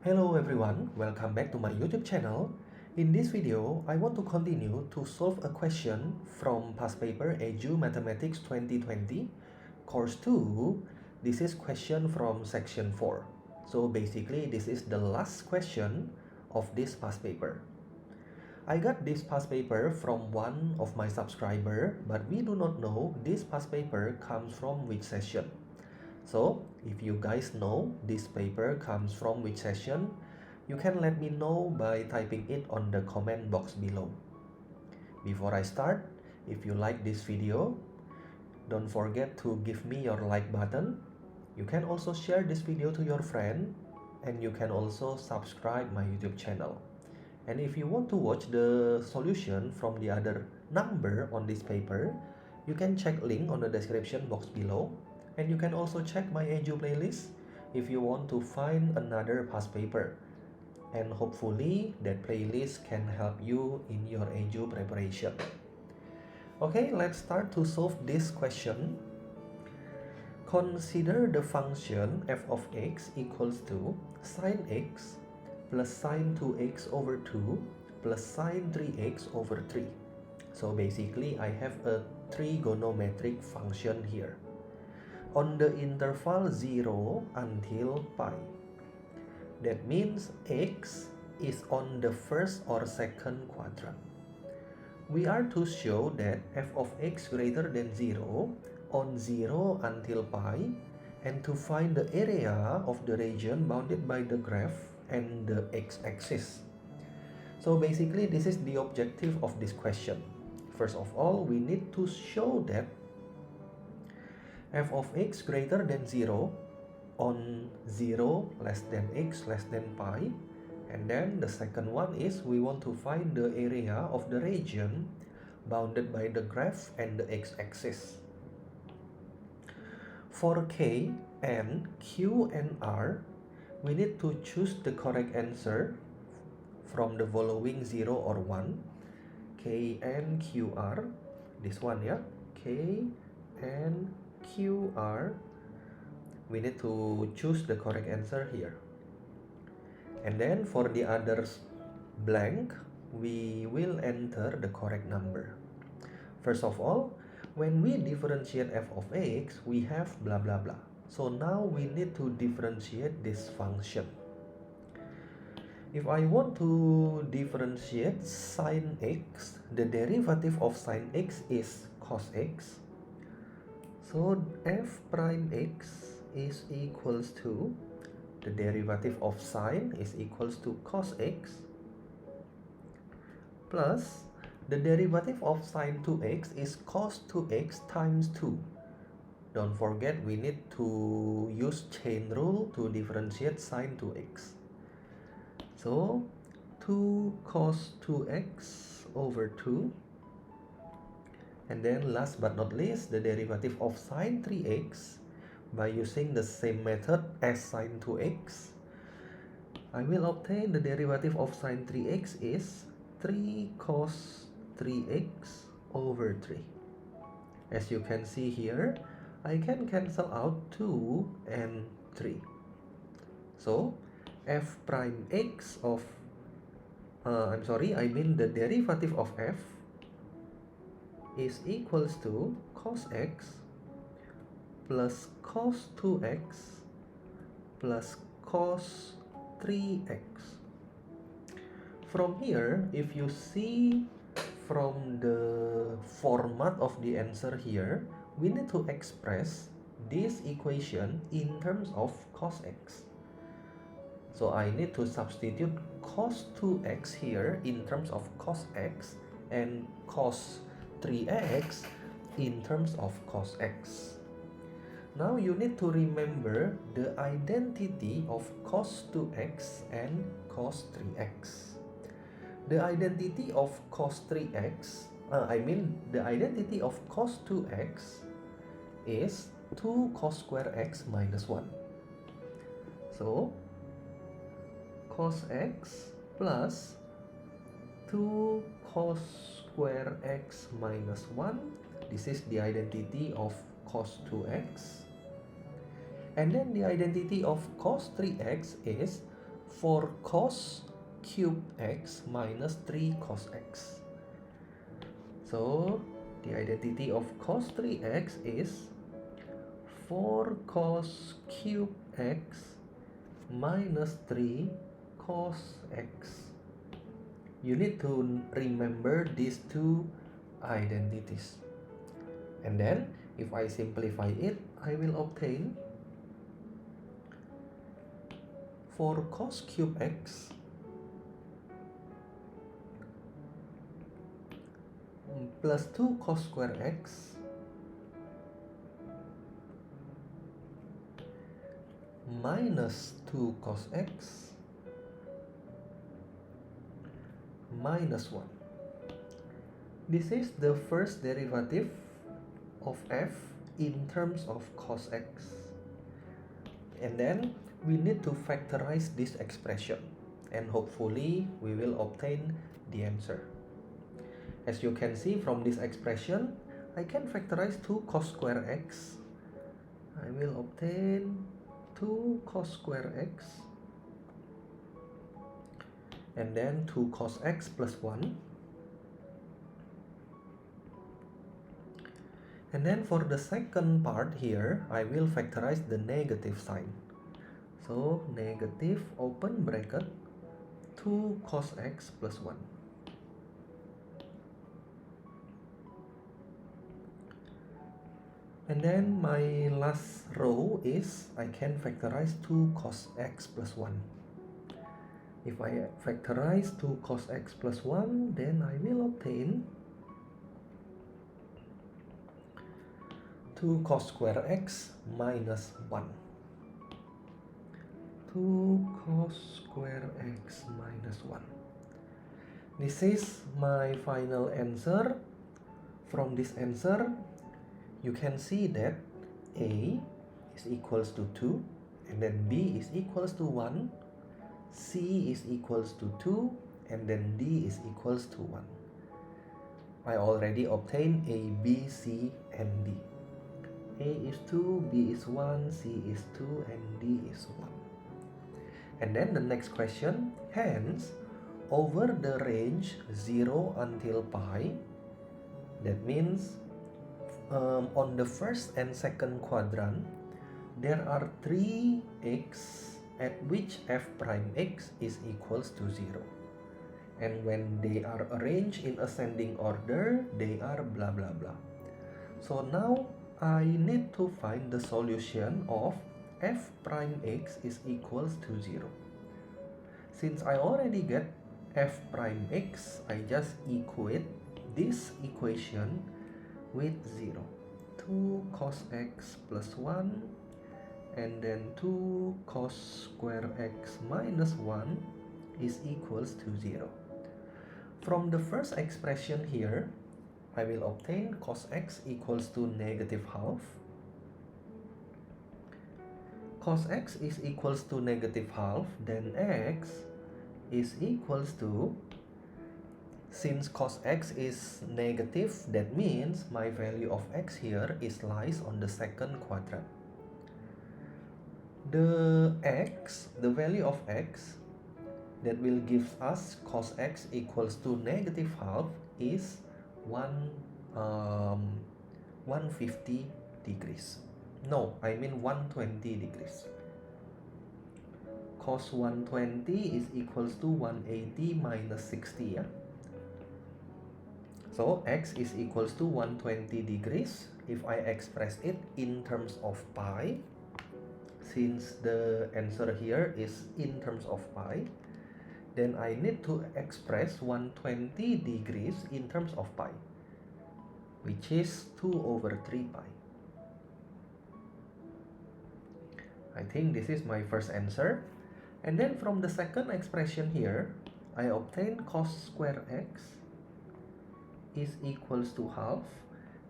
Hello everyone, welcome back to my YouTube channel. In this video, I want to continue to solve a question from Past Paper EJU Mathematics 2020, Course 2. This is question from Section 4. So basically, this is the last question of this past paper. I got this past paper from one of my subscriber, but we do not know this past paper comes from which session. So, if you guys know this paper comes from which session, you can let me know by typing it on the comment box below. Before I start, if you like this video, don't forget to give me your like button. You can also share this video to your friend, and you can also subscribe my YouTube channel. And if you want to watch the solution from the other number on this paper, you can check link on the description box below. And you can also check my EJU playlist if you want to find another past paper. And hopefully that playlist can help you in your EJU preparation. Okay, let's start to solve this question. Consider the function f of x equals to sine x plus sine 2x over 2 plus sine 3x over 3. So basically I have a trigonometric function here on the interval 0 until pi. That means x is on the first or second quadrant. We are to show that f of x greater than 0 on 0 until pi, and to find the area of the region bounded by the graph and the x-axis. So basically this is the objective of this question. First of all, we need to show that f of x greater than 0 on 0 less than x less than pi. And then the second one is we want to find the area of the region bounded by the graph and the x-axis. For k, n, q, and r, we need to choose the correct answer from the following 0 or 1. K, N, Q, R. This one, yeah. K, N, Q, R. We need to choose the correct answer here. And then for the others blank, we will enter the correct number. First of all, when we differentiate f of x, we have blah blah blah. So now we need to differentiate this function. If I want to differentiate sine x, the derivative of sine x is cos x. So f prime x is equals to, the derivative of sine is equals to cos x plus the derivative of sine 2x is cos 2x times 2. Don't forget, we need to use chain rule to differentiate sine 2x. So 2 cos 2x over 2. And then last but not least, the derivative of sine 3x by using the same method as sine 2x. I will obtain the derivative of sine 3x is 3 cos 3x over 3. As you can see here, I can cancel out 2 and 3. So f prime x of, the derivative of f is equals to cos x plus cos 2x plus cos 3x. From here, if you see from the format of the answer here, we need to express this equation in terms of cos x. So I need to substitute cos 2x here in terms of cos x and cos 3x in terms of cos x. Now you need to remember the identity of cos 2x and cos 3x. The identity of cos 3x, the identity of cos 2x is 2 cos square x minus 1. So cos x plus 2 cos square x minus 1. This is the identity of cos 2x. And then the identity of cos 3x is 4 cos cube x minus 3 cos x. So the identity of cos 3x is 4 cos cube x minus 3 cos x. You need to remember these two identities. And then if I simplify it, I will obtain 4 cos cube x plus 2 cos square x minus 2 cos x minus 1. This is the first derivative of f in terms of cos x. And then we need to factorize this expression, and hopefully we will obtain the answer. As you can see from this expression, I can factorize 2 cos square x. I will obtain 2 cos square x and then 2 cos x plus 1. And then for the second part here, I will factorize the negative sign. So negative open bracket 2 cos x plus 1. And then my last row is I can factorize 2 cos x plus 1. If I factorize 2 cos x plus 1, then I will obtain 2 cos square x minus 1. 2 cos square x minus 1. This is my final answer. From this answer, you can see that A is equals to 2, and then B is equals to 1, C is equals to 2, and then D is equals to 1. I already obtained A, B, C, and D. A is 2, B is 1, C is 2, and D is 1. And then the next question, hence, over the range 0 until pi, that means on the first and second quadrant, there are 3 x at which f prime x is equals to 0. And when they are arranged in ascending order, they are blah blah blah. So now I need to find the solution of f prime x is equals to 0. Since I already get f prime x, I just equate this equation with 0. 2 cos x plus 1 and then 2 cos square x minus 1 is equals to 0. From the first expression here, I will obtain cos x equals to negative half. Cos x is equals to negative half, then x is equals to, since cos x is negative, that means my value of x here is lies on the second quadrant. The value of x that will give us cos x equals to negative half is 150 degrees. No, I mean 120 degrees. Cos 120 is equals to 180 minus 60, yeah? So x is equals to 120 degrees. If I express it in terms of pi, since the answer here is in terms of pi, then I need to express 120 degrees in terms of pi, which is 2 over 3 pi. I think this is my first answer. And then from the second expression here, I obtain cos square x is equals to half.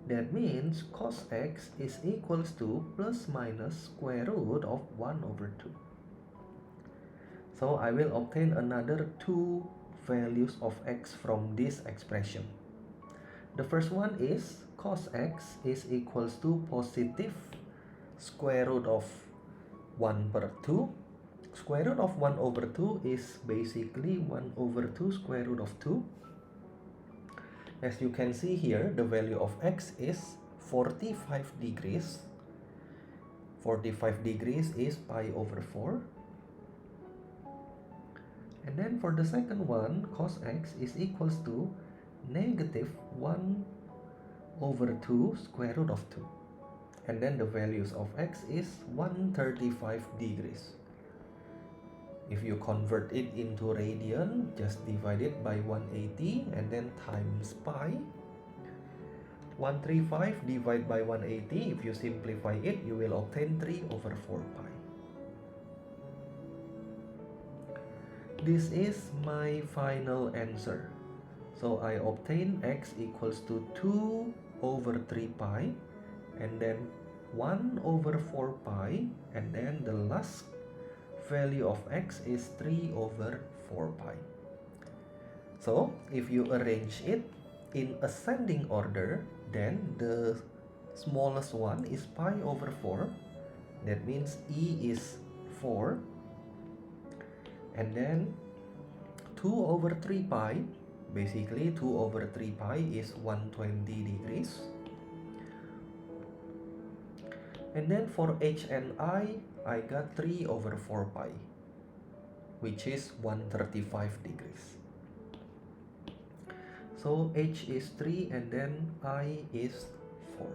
That means cos x is equals to plus minus square root of 1 over 2. So I will obtain another 2 values of x from this expression. The first one is cos x is equals to positive square root of 1 per 2. Square root of 1 over 2 is basically 1 over 2 square root of 2. As you can see here, the value of x is 45 degrees. 45 degrees is pi over 4. And then for the second one, cos x is equals to negative 1 over 2 square root of 2. And then the values of x is 135 degrees. If you convert it into radian, just divide it by 180 and then times pi. 135 divided by 180, if you simplify it, you will obtain 3 over 4 pi. This is my final answer. So I obtain x equals to 2 over 3 pi and then 1 over 4 pi, and then the last value of x is 3 over 4 pi. So if you arrange it in ascending order, then the smallest one is pi over 4. That means e is 4. And then 2 over 3 pi, basically 2 over 3 pi is 120 degrees. And then for h and I got 3 over 4 pi, which is 135 degrees. So h is 3 and then I is 4.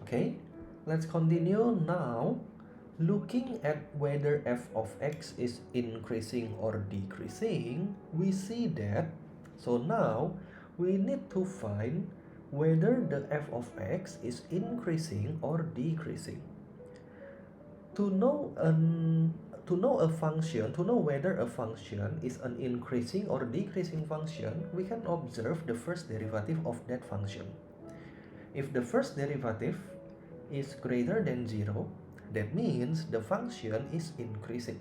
Okay, let's continue now. Looking at whether f of x is increasing or decreasing, we see that, so now we need to find whether the f of x is increasing or decreasing. To know whether a function is an increasing or decreasing function, we can observe the first derivative of that function. If the first derivative is greater than 0, that means the function is increasing.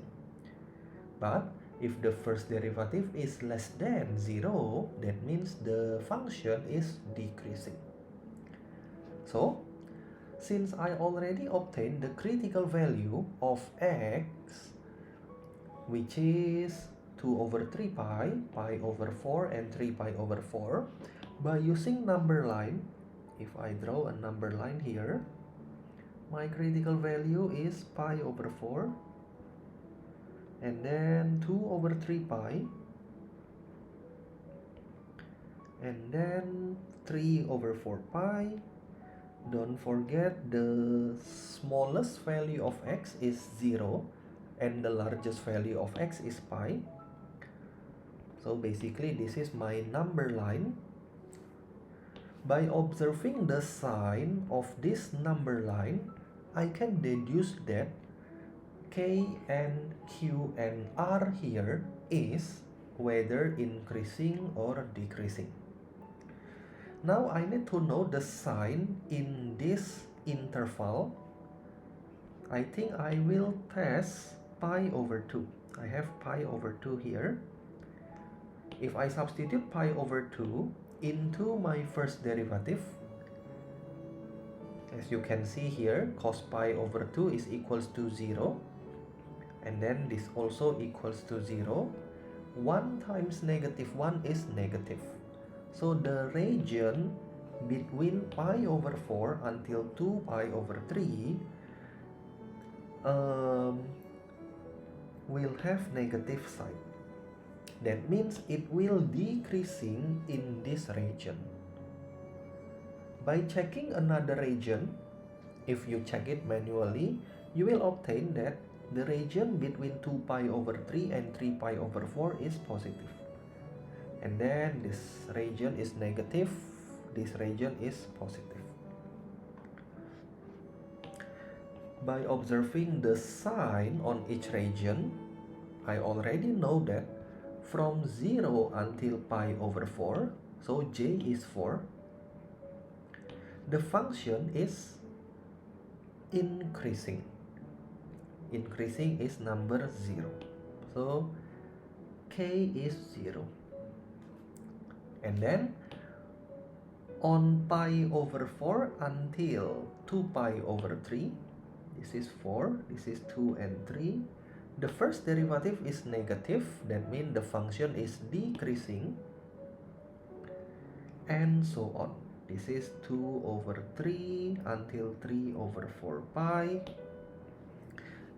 But if the first derivative is less than 0, that means the function is decreasing. So, since I already obtained the critical value of x, which is 2 over 3 pi, pi over 4 and 3 pi over 4, by using number line, if I draw a number line here, my critical value is pi over 4 and then 2 over 3 pi and then 3 over 4 pi. Don't forget the smallest value of x is 0 and the largest value of x is pi. So basically this is my number line. By observing the sign of this number line, I can deduce that K and Q and R here is whether increasing or decreasing. Now I need to know the sign in this interval. I think I will test pi over 2. I have pi over 2 here. If I substitute pi over 2 into my first derivative, as you can see here, cos pi over 2 is equals to 0. And then this also equals to 0. 1 times negative 1 is negative. So the region between pi over 4 until 2 pi over 3 will have negative sign. That means it will decreasing in this region. By checking another region, if you check it manually, you will obtain that the region between 2 pi over 3 and 3 pi over 4 is positive. And then this region is negative, this region is positive. By observing the sign on each region, I already know that from 0 until pi over 4, so j is 4, the function is increasing. Increasing is number 0. So k is 0. And then on pi over 4 until 2 pi over 3, This is 4, this is 2 and 3. The first derivative is negative, that means the function is decreasing, and so on. This is 2 over 3 until 3 over 4 pi.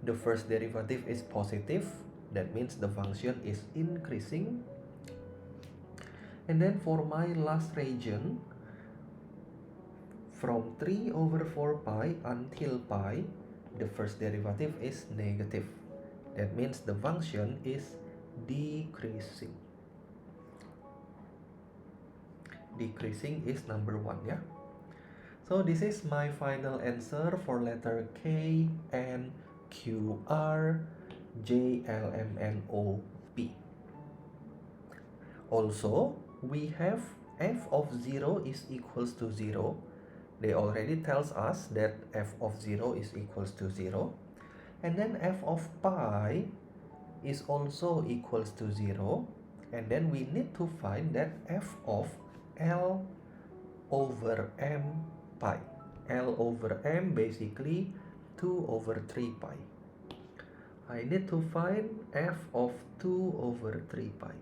The first derivative is positive, that means the function is increasing. And then for my last region, from 3 over 4 pi until pi, the first derivative is negative. That means the function is decreasing. Decreasing is number 1, yeah? So this is my final answer for letter K, N, Q, R, J, L, M, N, O, P. Also, we have f of 0 is equals to 0. They already tells us that f of 0 is equals to 0. And then f of pi is also equals to 0. And then we need to find that f of L over M pi. L over M basically 2 over 3 pi. I need to find f of 2 over 3 pi.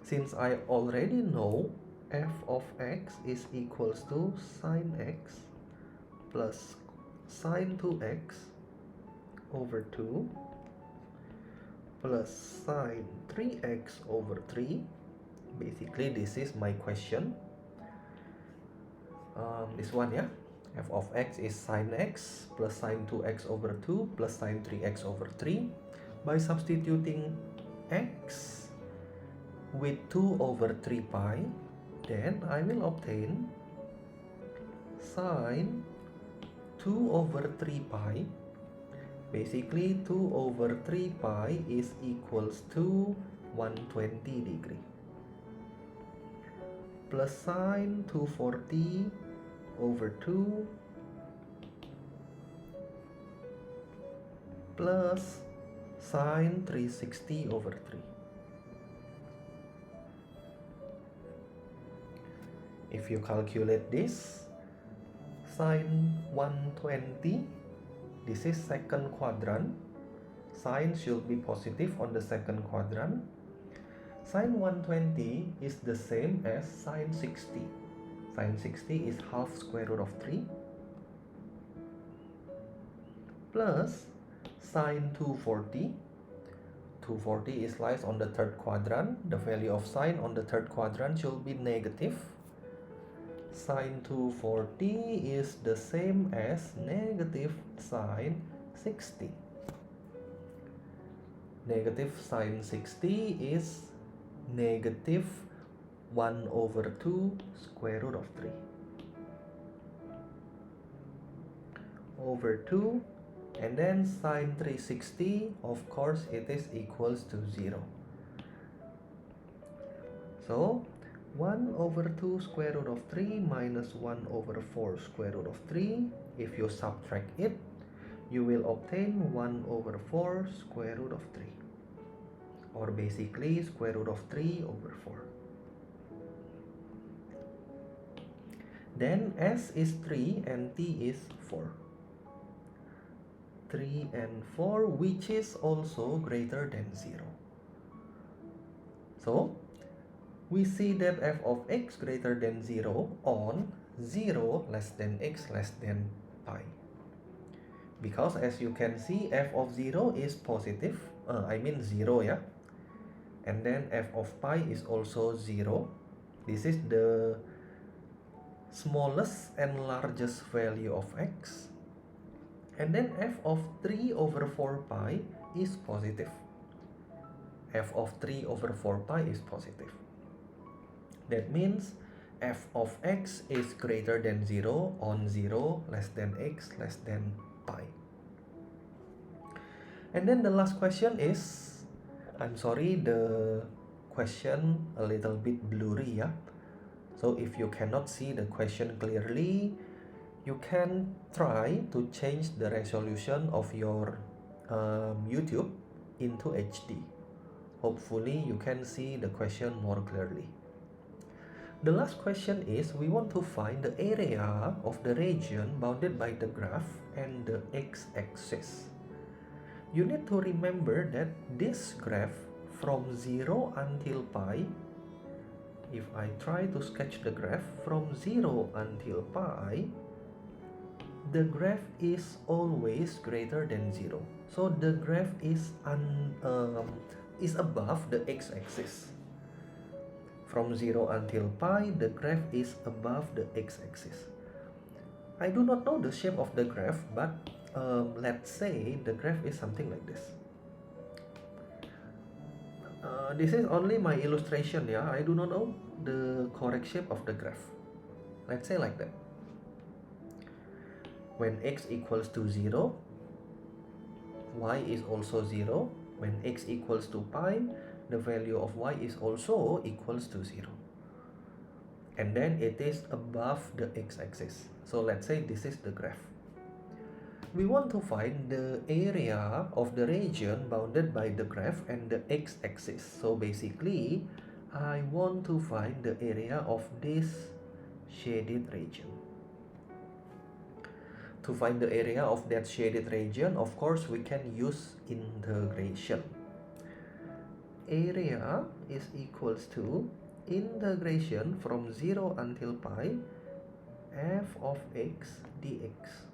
Since I already know f of x is equals to sine x plus sine 2x over 2 plus sine 3x over 3. Basically, this is my question. This one, yeah. F of x is sine x plus sine 2x over 2 plus sine 3x over 3. By substituting x with 2 over 3 pi, then I will obtain sine 2 over 3 pi. Basically, 2 over 3 pi is equals to 120 degree. Plus sine 240 over 2 plus sine 360 over 3. If you calculate this, sine 120, this is second quadrant. Sine should be positive on the second quadrant. Sine 120 is the same as sine 60. Sine 60 is half square root of 3 plus sine 240. 240 is lies on the third quadrant. The value of sine on the third quadrant should be negative. Sine 240 is the same as negative sine 60. Negative sine 60 is negative 1 over 2 square root of 3 over 2, and then sine 360, of course it is equals to 0. So 1 over 2 square root of 3 minus 1 over 4 square root of 3. If you subtract it, you will obtain 1 over 4 square root of 3. Or basically square root of 3 over 4. Then S is 3 and T is 4. 3 and 4, which is also greater than 0. So we see that f of x greater than 0 on 0 less than x less than pi. Because as you can see, f of 0 is positive, 0, yeah. And then f of pi is also 0. This is the smallest and largest value of x. And then f of 3 over 4 pi is positive. F of 3 over 4 pi is positive. That means f of x is greater than 0 on 0 less than x less than pi. And then the last question is, I'm sorry, the question a little bit blurry, yeah. So if you cannot see the question clearly, you can try to change the resolution of your YouTube into HD. Hopefully you can see the question more clearly. The last question is we want to find the area of the region bounded by the graph and the x-axis. You need to remember that this graph from 0 until pi, if I try to sketch the graph from 0 until pi, the graph is always greater than 0. So the graph is above the x-axis. From 0 until pi, the graph is above the x-axis. I do not know the shape of the graph, but let's say the graph is something like this. This is only my illustration, yeah. I do not know the correct shape of the graph. Let's say like that. When x equals to 0, y is also 0. When x equals to pi, the value of y is also equals to 0. And then it is above the x-axis. So let's say this is the graph. We want to find the area of the region bounded by the graph and the x-axis. So basically, I want to find the area of this shaded region. To find the area of that shaded region, of course, we can use integration. Area is equals to integration from 0 until pi f of x dx.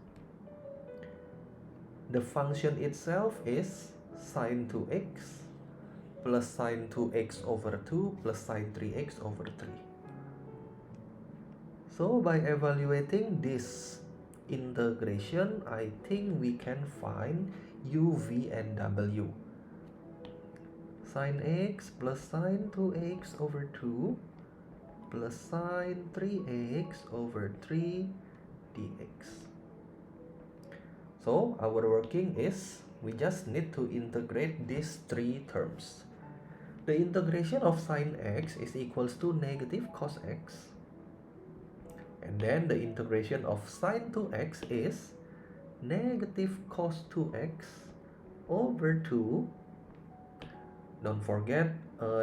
The function itself is sine 2x plus sine 2x over 2 plus sine 3x over 3. So by evaluating this integration, I think we can find u, v, and w. Sine x plus sine 2x over 2 plus sine 3x over 3 dx. So our working is we just need to integrate these three terms. The integration of sine x is equals to negative cos x. And then the integration of sine 2x is negative cos 2x over 2. Don't forget,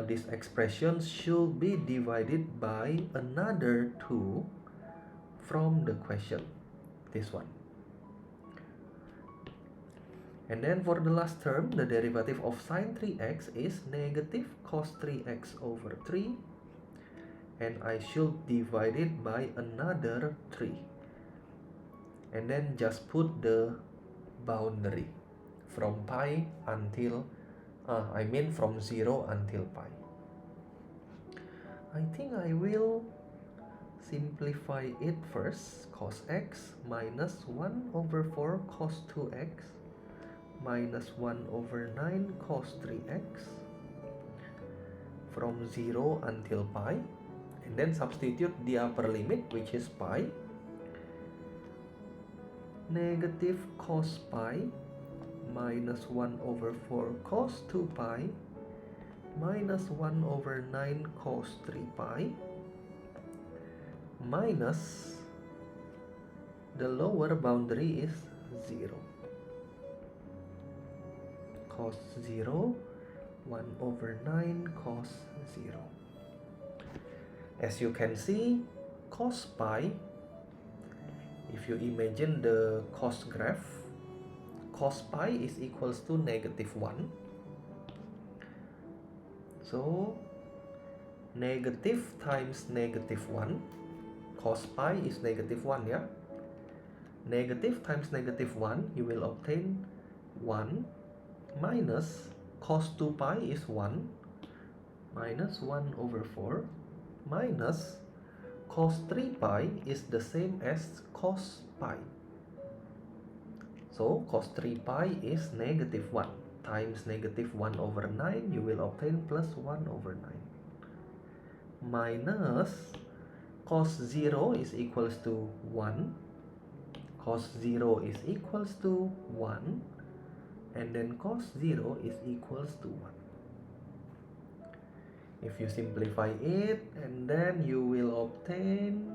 this expression should be divided by another 2 from the question, this one. And then for the last term, the derivative of sine 3x is negative cos 3x over 3. And I should divide it by another 3. And then just put the boundary from pi until, from 0 until pi. I think I will simplify it first. Cos x minus 1 over 4 cos 2x minus 1 over 9 cos 3x from 0 until pi, and then substitute the upper limit, which is pi. Negative cos pi minus 1 over 4 cos 2 pi minus 1 over 9 cos 3 pi minus the lower boundary is 0. Cos 0, 1 over 9 cos 0. As you can see, cos pi, if you imagine the cos graph, cos pi is equals to negative 1. So, negative times negative 1, cos pi is negative 1, yeah? Negative times negative 1, you will obtain 1 minus cos 2 pi is 1 minus 1 over 4 minus cos 3 pi is the same as cos pi. So cos 3 pi is negative 1 times negative 1 over 9, you will obtain plus 1 over 9 minus cos 0 is equals to 1, cos 0 is equals to 1, and then cos 0 is equals to 1. If you simplify it, and then you will obtain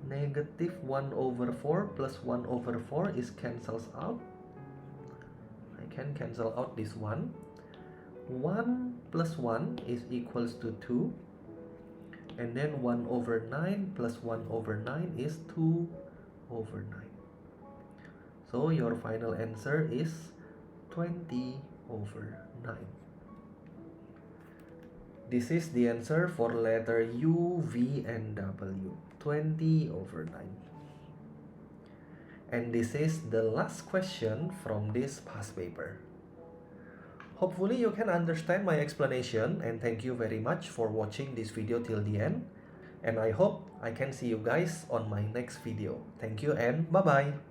negative 1 over 4 plus 1 over 4 is cancels out. I can cancel out this 1. 1 plus 1 is equals to 2. And then 1 over 9 plus 1 over 9 is 2 over 9. So your final answer is 20 over 9. This is the answer for letter U, V, and W. 20 over 9. And this is the last question from this past paper. Hopefully you can understand my explanation, and thank you very much for watching this video till the end. And I hope I can see you guys on my next video. Thank you and bye-bye.